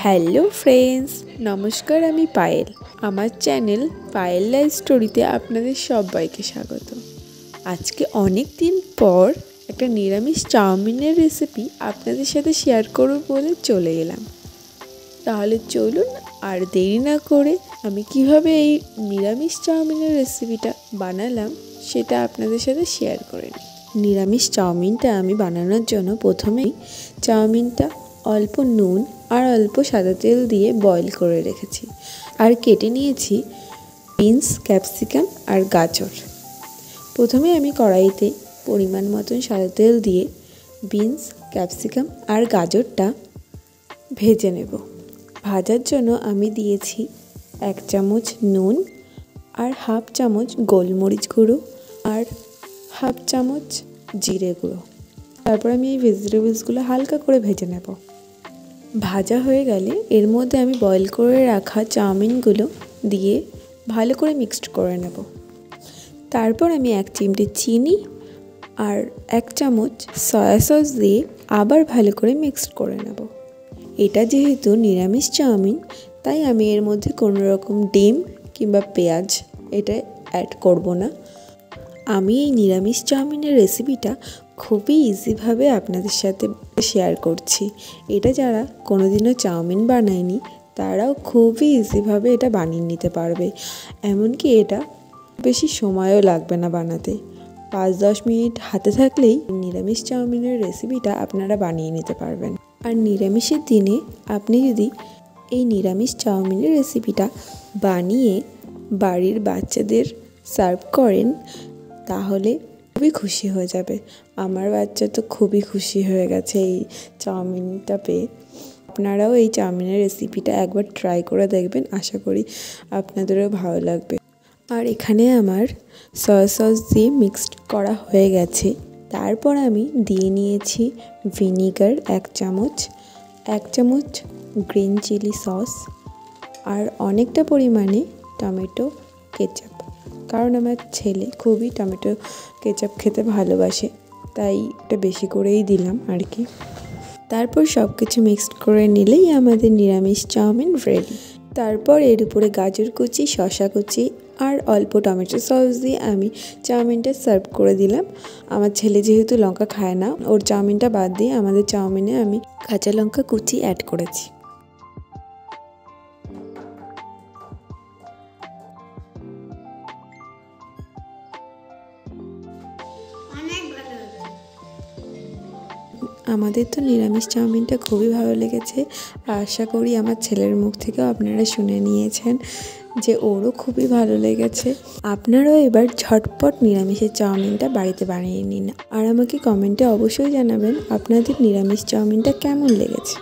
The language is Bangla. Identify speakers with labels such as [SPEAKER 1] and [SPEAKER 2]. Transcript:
[SPEAKER 1] হ্যালো ফ্রেন্ডস, নমস্কার। আমি পায়েল। আমার চ্যানেল পায়েল লাইফ স্টোরিতে আপনাদের সবাইকে স্বাগত। আজকে অনেক দিন পর একটা নিরামিষ চাউমিনের রেসিপি আপনাদের সাথে শেয়ার করব বলে চলে এলাম। তাহলে চলুন আর দেরি না করে আমি কিভাবে এই নিরামিষ চাউমিনের রেসিপিটা বানালাম সেটা আপনাদের সাথে শেয়ার করে নিই। নিরামিষ চাউমিনটা আমি বানানোর জন্য প্রথমেই চাউমিনটা অল্প নুন আর অল্প সাদা তেল দিয়ে বয়েল করে রেখেছি। আর কেটে নিয়েছি বিনস, ক্যাপসিকাম আর গাজর। প্রথমে আমি কড়াইতে পরিমাণ মতন সাদা তেল দিয়ে বিনস, ক্যাপসিকাম আর গাজরটা ভেজে নেব। ভাজার জন্য আমি দিয়েছি 1 চামচ নুন আর হাফ চামচ গোলমরিচ গুঁড়ো আর হাফ চামচ জিরে গুঁড়ো। তারপর আমি এই ভেজিটেবলসগুলো হালকা করে ভেজে নেব। ভাজা হয়ে গেলে এর মধ্যে আমি বয়েল করে রাখা চাউমিনগুলো দিয়ে ভালো করে মিক্সড করে নেব। তারপর আমি 1 চিমটে চিনি আর 1 চামচ সয়া সস দিয়ে আবার ভালো করে মিক্সড করে নেব। এটা যেহেতু নিরামিষ চাউমিন, তাই আমি এর মধ্যে কোনো রকম ডিম কিংবা পেঁয়াজ এটা অ্যাড করব না। আমি এই নিরামিষ চাউমিনের রেসিপিটা খুবই ইজিভাবে আপনাদের সাথে শেয়ার করছি। এটা যারা কোনোদিনও চাউমিন বানায়নি তারাও খুবই ইজিভাবে এটা বানিয়ে নিতে পারবে। এমনকি এটা বেশি সময়ও লাগবে না বানাতে। 5-10 মিনিট হাতে থাকলেই নিরামিষ চাউমিনের রেসিপিটা আপনারা বানিয়ে নিতে পারবেন। আর নিরামিষের দিনে আপনি যদি এই নিরামিষ চাউমিনের রেসিপিটা বানিয়ে বাড়ির বাচ্চাদের সার্ভ করেন তাহলে খুবই খুশি হয়ে যাবে। আমার বাচ্চা তো খুবই খুশি হয়ে গেছে এই চাউমিনটা পেয়ে। আপনারাও এই চাউমিনের রেসিপিটা একবার ট্রাই করে দেখবেন, আশা করি আপনাদেরও ভালো লাগবে। আর এখানে আমার সয়া সস দিয়ে মিক্সড করা হয়ে গেছে। তারপর আমি দিয়ে নিয়েছি ভিনিগার 1 চামচ, 1 চামচ গ্রিন চিলি সস আর অনেকটা পরিমাণে টমেটো কেচাপ, কারণ আমার ছেলে খুবই টমেটো কেচাপ খেতে ভালোবাসে, তাই এটা বেশি করেই দিলাম আর কি। তারপর সব কিছু মিক্সড করে নিলেই আমাদের নিরামিষ চাউমিন রেডি। তারপর এর উপরে গাজর কুচি, শসা কুচি আর অল্প টমেটো সস দিয়ে আমি চাউমিনটা সার্ভ করে দিলাম। আমার ছেলে যেহেতু লঙ্কা খায় না, ওর চাউমিনটা বাদ দিয়ে আমাদের চাউমিনে আমি কাঁচা লঙ্কা কুচি অ্যাড করেছি। আমাদের তো নিরামিষ চাউমিনটা খুবই ভালো লেগেছে। আশা করি আমার ছেলের মুখ থেকেও আপনারা শুনে নিয়েছেন যে ওরও খুবই ভালো লেগেছে। আপনারাও এবার ঝটপট নিরামিষের চাউমিনটা বাড়িতে বানিয়ে নিন। আর আমাকে কমেন্টে অবশ্যই জানাবেন আপনাদের নিরামিষ চাউমিনটা কেমন লেগেছে।